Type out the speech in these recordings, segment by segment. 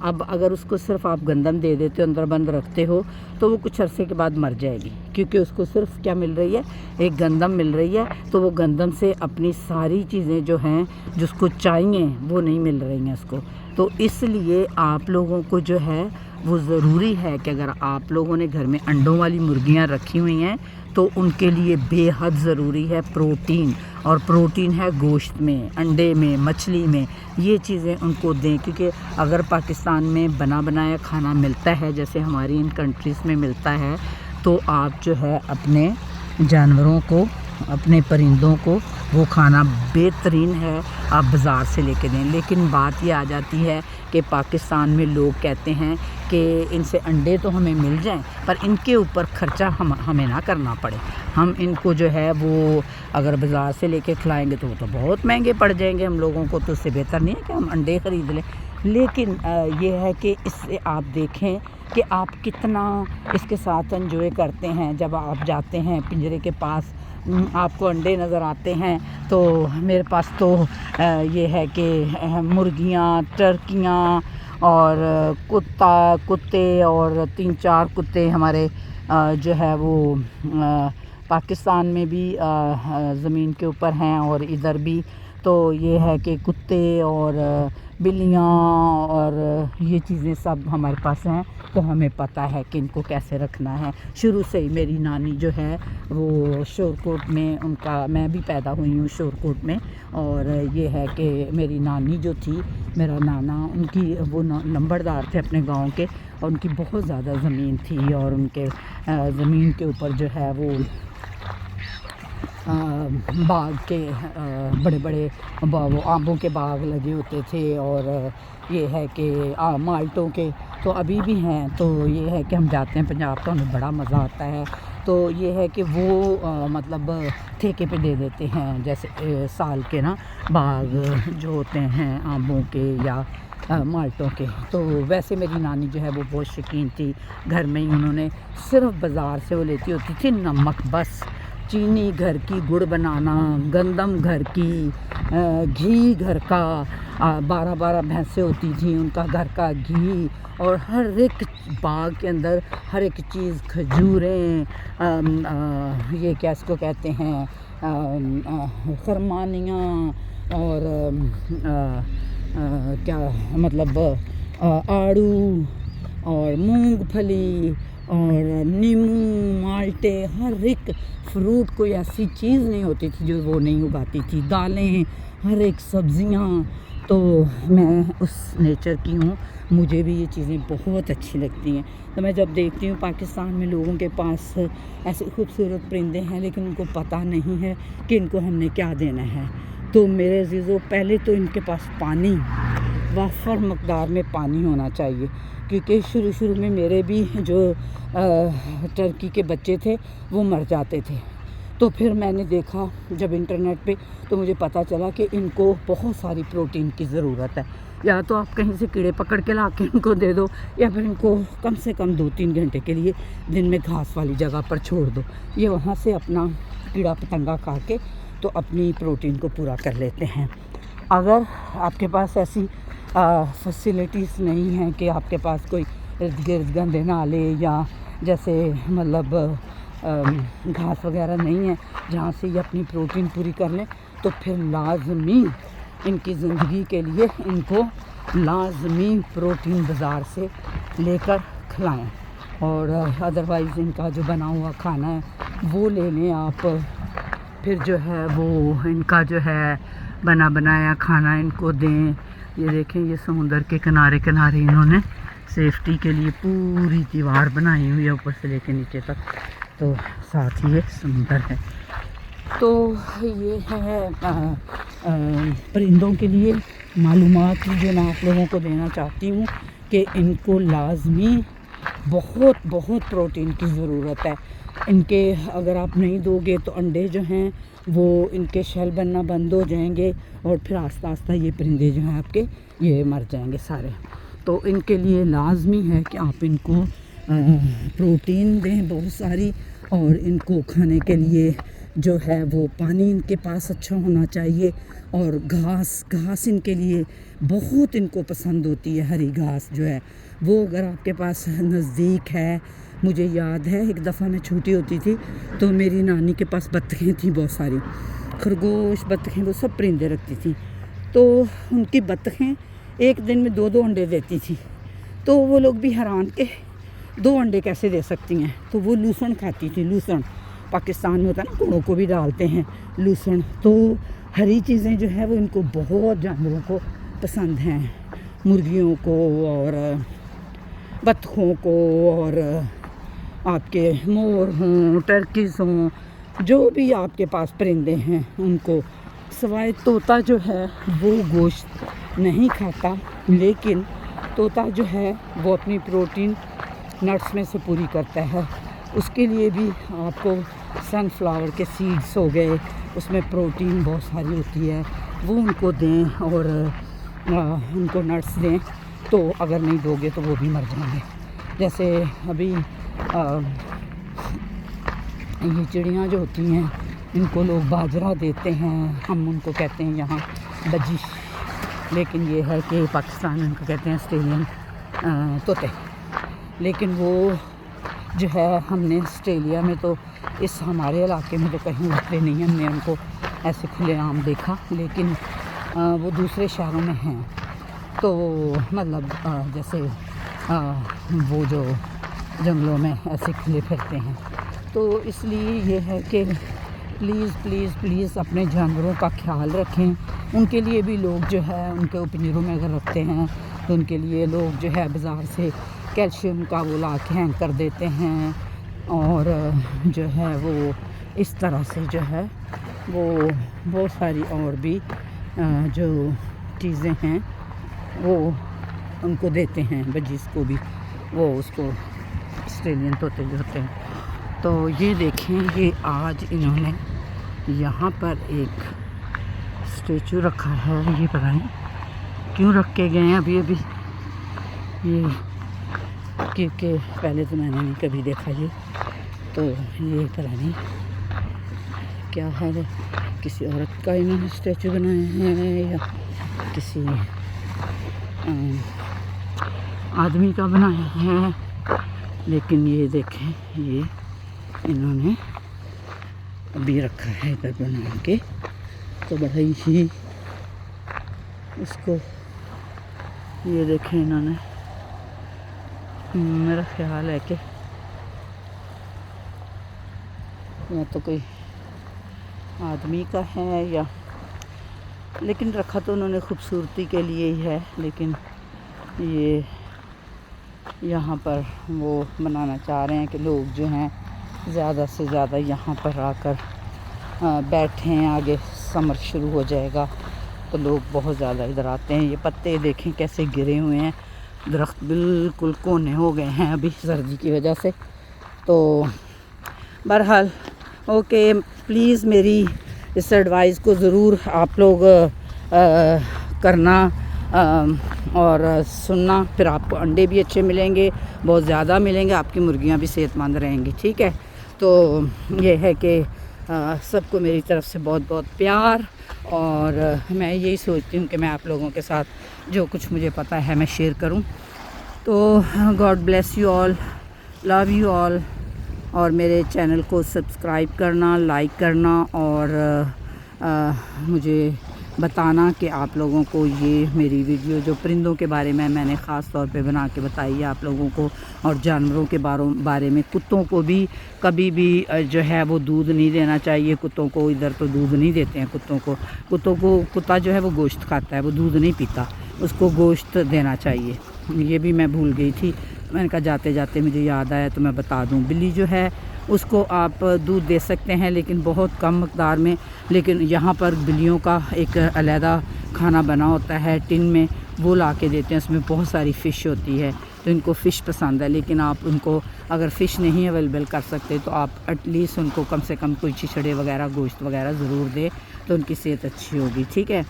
اب اگر اس کو صرف آپ گندم دے دیتے ہو، اندر بند رکھتے ہو، تو وہ کچھ عرصے کے بعد مر جائے گی، کیونکہ اس کو صرف کیا مل رہی ہے، ایک گندم مل رہی ہے، تو وہ گندم سے اپنی ساری چیزیں جو ہیں جس کو چاہیے وہ نہیں مل رہی ہیں اس کو۔ تو اس لیے آپ لوگوں کو جو ہے وہ ضروری ہے کہ اگر آپ لوگوں نے گھر میں انڈوں والی مرغیاں رکھی ہوئی ہیں تو ان کے لیے بے حد ضروری ہے پروٹین، اور پروٹین ہے گوشت میں، انڈے میں، مچھلی میں، یہ چیزیں ان کو دیں، کیونکہ اگر پاکستان میں بنا بنایا کھانا ملتا ہے جیسے ہماری ان کنٹریز میں ملتا ہے، تو آپ جو ہے اپنے جانوروں کو، اپنے پرندوں کو وہ کھانا بہترین ہے آپ بازار سے لے کے دیں۔ لیکن بات یہ آ جاتی ہے کہ پاکستان میں لوگ کہتے ہیں کہ ان سے انڈے تو ہمیں مل جائیں پر ان کے اوپر خرچہ ہمیں نہ کرنا پڑے، ہم ان کو جو ہے وہ اگر بازار سے لے کے کھلائیں گے تو وہ تو بہت مہنگے پڑ جائیں گے ہم لوگوں کو، تو اس سے بہتر نہیں ہے کہ ہم انڈے خرید لیں۔ لیکن یہ ہے کہ اس سے آپ دیکھیں کہ آپ کتنا اس کے ساتھ انجوائے کرتے ہیں۔ جب آپ جاتے ہیں پنجرے کے پاس، آپ کو انڈے نظر آتے ہیں، تو میرے پاس تو یہ ہے کہ مرغیاں، ٹرکیاں اور کتے اور 3-4 کتے ہمارے جو ہے وہ پاکستان میں بھی زمین کے اوپر ہیں اور ادھر بھی، تو یہ ہے کہ کتے اور بلیاں اور یہ چیزیں سب ہمارے پاس ہیں، تو ہمیں پتہ ہے کہ ان کو کیسے رکھنا ہے۔ شروع سے ہی میری نانی جو ہے وہ شور کوٹ میں، ان کا میں بھی پیدا ہوئی ہوں شور کوٹ میں، اور یہ ہے کہ میری نانی جو تھی، میرا نانا، ان کی وہ نمبردار تھے اپنے گاؤں کے، اور ان کی بہت زیادہ زمین تھی، اور ان کے زمین کے اوپر جو ہے وہ باغ کے بڑے بڑے آموں کے باغ لگے ہوتے تھے، اور یہ ہے کہ مالٹوں کے تو ابھی بھی ہیں۔ تو یہ ہے کہ ہم جاتے ہیں پنجاب تو ہمیں بڑا مزہ آتا ہے، تو یہ ہے کہ وہ مطلب ٹھیکے پہ دے دیتے ہیں، جیسے سال کے نا باغ جو ہوتے ہیں آموں کے یا مالٹوں کے۔ تو ویسے میری نانی جو ہے وہ بہت شوقین تھی، گھر میں ہی انہوں نے صرف بازار سے وہ لیتی ہوتی تھی نمک بس، چینی گھر کی، گڑ بنانا، گندم گھر کی، گھی گھر کا، 12 بھینسیں ہوتی تھیں، ان کا گھر کا گھی، اور ہر ایک باغ کے اندر ہر ایک چیز، کھجوریں، یہ کیا اس کو کہتے ہیں، خرمانیاں، اور کیا مطلب آڑو اور مونگ پھلی اور نیمو، مالٹے، ہر ایک فروٹ، کوئی ایسی چیز نہیں ہوتی تھی جو وہ نہیں اگاتی تھی، دالیں، ہر ایک سبزیاں۔ تو میں اس نیچر کی ہوں، مجھے بھی یہ چیزیں بہت اچھی لگتی ہیں۔ تو میں جب دیکھتی ہوں پاکستان میں لوگوں کے پاس ایسے خوبصورت پرندے ہیں لیکن ان کو پتہ نہیں ہے کہ ان کو ہم نے کیا دینا ہے، تو میرے عزیزو پہلے تو ان کے پاس پانی، وافر مقدار میں پانی ہونا چاہیے، کیونکہ شروع میں میرے بھی جو ٹرکی کے بچے تھے وہ مر جاتے تھے، تو پھر میں نے دیکھا جب انٹرنیٹ پہ، تو مجھے پتہ چلا کہ ان کو بہت ساری پروٹین کی ضرورت ہے، یا تو آپ کہیں سے کیڑے پکڑ کے لا کے ان کو دے دو، یا پھر ان کو کم سے کم 2-3 گھنٹے کے لیے دن میں گھاس والی جگہ پر چھوڑ دو، یہ وہاں سے اپنا کیڑا پتنگا کھا کے تو اپنی پروٹین کو پورا کر لیتے ہیں۔ اگر آپ کے پاس ایسی فیسیلیٹیز نہیں ہیں کہ آپ کے پاس کوئی ارد گرد گندے نالے یا جیسے مطلب گھاس وغیرہ نہیں ہے جہاں سے یہ اپنی پروٹین پوری کر لیں، تو پھر لازمی ان کی زندگی کے لیے ان کو لازمی پروٹین بازار سے لے کر کھلائیں، اور ادروائز ان کا جو بنا ہوا کھانا ہے وہ لے لیں آپ، پھر جو ہے وہ ان کا جو ہے بنا بنایا کھانا ان کو دیں۔ یہ دیکھیں، یہ سمندر کے کنارے انہوں نے سیفٹی کے لیے پوری دیوار بنائی ہوئی ہے اوپر سے لے کے نیچے تک، تو ساتھ ہی یہ سمندر ہے۔ تو یہ ہے پرندوں کے لیے معلومات جو میں آپ لوگوں کو دینا چاہتی ہوں کہ ان کو لازمی بہت پروٹین کی ضرورت ہے۔ ان کے اگر آپ نہیں دو گے تو انڈے جو ہیں وہ ان کے شیل بننا بند ہو جائیں گے، اور پھر آہستہ یہ پرندے جو ہیں آپ کے یہ مر جائیں گے سارے۔ تو ان کے لیے لازمی ہے کہ آپ ان کو پروٹین دیں بہت ساری، اور ان کو کھانے کے لیے جو ہے وہ پانی ان کے پاس اچھا ہونا چاہیے، اور گھاس ان کے لیے بہت ان کو پسند ہوتی ہے، ہری گھاس جو ہے وہ اگر آپ کے پاس نزدیک ہے. مجھے یاد ہے ایک دفعہ میں چھوٹی ہوتی تھی تو میری نانی کے پاس بطخیں تھیں، بہت ساری خرگوش، بطخیں، وہ سب پرندے رکھتی تھیں. تو ان کی بطخیں ایک دن میں 2 انڈے دیتی تھیں. تو وہ لوگ بھی حیران کہ 2 انڈے کیسے دے سکتی ہیں. تو وہ لوسن کھاتی تھی. لوسن پاکستان میں ہوتا ہے نا، گھوڑوں کو بھی ڈالتے ہیں لوسن. تو ہری چیزیں جو ہے وہ ان کو بہت جانوروں کو پسند ہیں، مرغیوں کو اور بطخوں کو، اور آپ کے مور ہوں، ٹرکیز ہوں، جو بھی آپ کے پاس پرندے ہیں ان کو. سوائے طوطا جو ہے وہ گوشت نہیں کھاتا، لیکن طوطا جو ہے وہ اپنی پروٹین نٹس میں سے پوری کرتا ہے. اس کے لیے بھی آپ کو سن فلاور کے سیڈز ہو گئے، اس میں پروٹین بہت ساری ہوتی ہے، وہ ان کو دیں، اور ان کو نٹس دیں. تو اگر نہیں دو گے تو وہ بھی مر جائیں گے. جیسے ابھی یہ چڑیاں جو ہوتی ہیں ان کو لوگ باجرہ دیتے ہیں، ہم ان کو کہتے ہیں یہاں بجش، لیکن یہ ہے کہ پاکستان میں ان کو کہتے ہیں آسٹریلین طوطے. لیکن وہ جو ہے ہم نے آسٹریلیا میں تو اس ہمارے علاقے میں تو کہیں ہوتے نہیں، ہم نے ان کو ایسے کھلے عام دیکھا، لیکن وہ دوسرے شہروں میں ہیں. تو مطلب جیسے وہ جو جنگلوں میں ایسے کھلے پھرتے ہیں. تو اس لیے یہ ہے کہ پلیز پلیز پلیز اپنے جانوروں کا خیال رکھیں. ان کے لیے بھی لوگ جو ہے ان کے پنجروں میں اگر رکھتے ہیں تو ان کے لیے لوگ جو ہے بازار سے کیلشیم کا وہ لا کے ہینگ کر دیتے ہیں، اور جو ہے وہ اس طرح سے جو ہے وہ بہت ساری اور بھی جو چیزیں ہیں وہ ان کو دیتے ہیں، بجیس کو بھی، وہ اس کو آسٹریلین طوطے جو ہوتے ہیں. تو یہ دیکھیں، یہ آج انہوں نے یہاں پر ایک اسٹیچو رکھا ہے. یہ پتہ نہیں کیوں رکھ کے گئے ہیں ابھی یہ، کیونکہ پہلے تو میں نے نہیں کبھی دیکھا یہ. تو یہ پتہ نہیں کیا ہے، کسی عورت کا انہوں نے اسٹیچو بنایا ہے یا کسی آدمی کا بنایا ہے. لیکن یہ دیکھیں، یہ انہوں نے ابھی رکھا ہے ادھر بنا کے. تو بڑا ہی اس کو یہ دیکھیں انہوں نے، میرا خیال ہے کہ یا تو کوئی آدمی کا ہے یا، لیکن رکھا تو انہوں نے خوبصورتی کے لیے ہی ہے. لیکن یہ یہاں پر وہ بنانا چاہ رہے ہیں کہ لوگ جو ہیں زیادہ سے زیادہ یہاں پر آ کر بیٹھیں. آگے سمر شروع ہو جائے گا تو لوگ بہت زیادہ ادھر آتے ہیں. یہ پتے دیکھیں کیسے گرے ہوئے ہیں، درخت بالکل کونے ہو گئے ہیں ابھی سردی کی وجہ سے. تو بہرحال اوکے، پلیز میری اس ایڈوائز کو ضرور آپ لوگ کرنا اور سننا. پھر آپ کو انڈے بھی اچھے ملیں گے، بہت زیادہ ملیں گے، آپ کی مرغیاں بھی صحت مند رہیں گی. ٹھیک ہے، تو یہ ہے کہ سب کو میری طرف سے بہت بہت پیار. اور میں یہی سوچتی ہوں کہ میں آپ لوگوں کے ساتھ جو کچھ مجھے پتہ ہے میں شیئر کروں. تو God bless you all, love you all. اور میرے چینل کو سبسکرائب کرنا، لائک کرنا، اور مجھے بتانا کہ آپ لوگوں کو یہ میری ویڈیو جو پرندوں کے بارے میں نے خاص طور پہ بنا کے بتائی ہے آپ لوگوں کو، اور جانوروں کے بارے میں. کتوں کو بھی کبھی بھی جو ہے وہ دودھ نہیں دینا چاہیے. کتوں کو ادھر تو دودھ نہیں دیتے ہیں. کتا جو ہے وہ گوشت کھاتا ہے، وہ دودھ نہیں پیتا، اس کو گوشت دینا چاہیے. یہ بھی میں بھول گئی تھی، میں نے کہا جاتے جاتے مجھے یاد آیا تو میں بتا دوں. بلی جو ہے اس کو آپ دودھ دے سکتے ہیں لیکن بہت کم مقدار میں. لیکن یہاں پر بلیوں کا ایک علیحدہ کھانا بنا ہوتا ہے ٹن میں، وہ لا کے دیتے ہیں. اس میں بہت ساری فش ہوتی ہے تو ان کو فش پسند ہے. لیکن آپ ان کو اگر فش نہیں اویلیبل کر سکتے تو آپ ایٹ لیسٹ ان کو کم سے کم کوئی چچڑے وغیرہ، گوشت وغیرہ ضرور دے تو ان کی صحت اچھی ہوگی. ٹھیک ہے،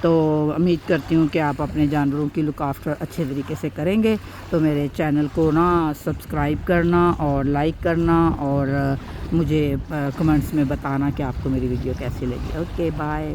تو امید کرتی ہوں کہ آپ اپنے جانوروں کی لک آفٹر اچھے طریقے سے کریں گے. تو میرے چینل کو نا سبسکرائب کرنا اور لائک کرنا اور مجھے کمنٹس میں بتانا کہ آپ کو میری ویڈیو کیسی لگی. Okay bye.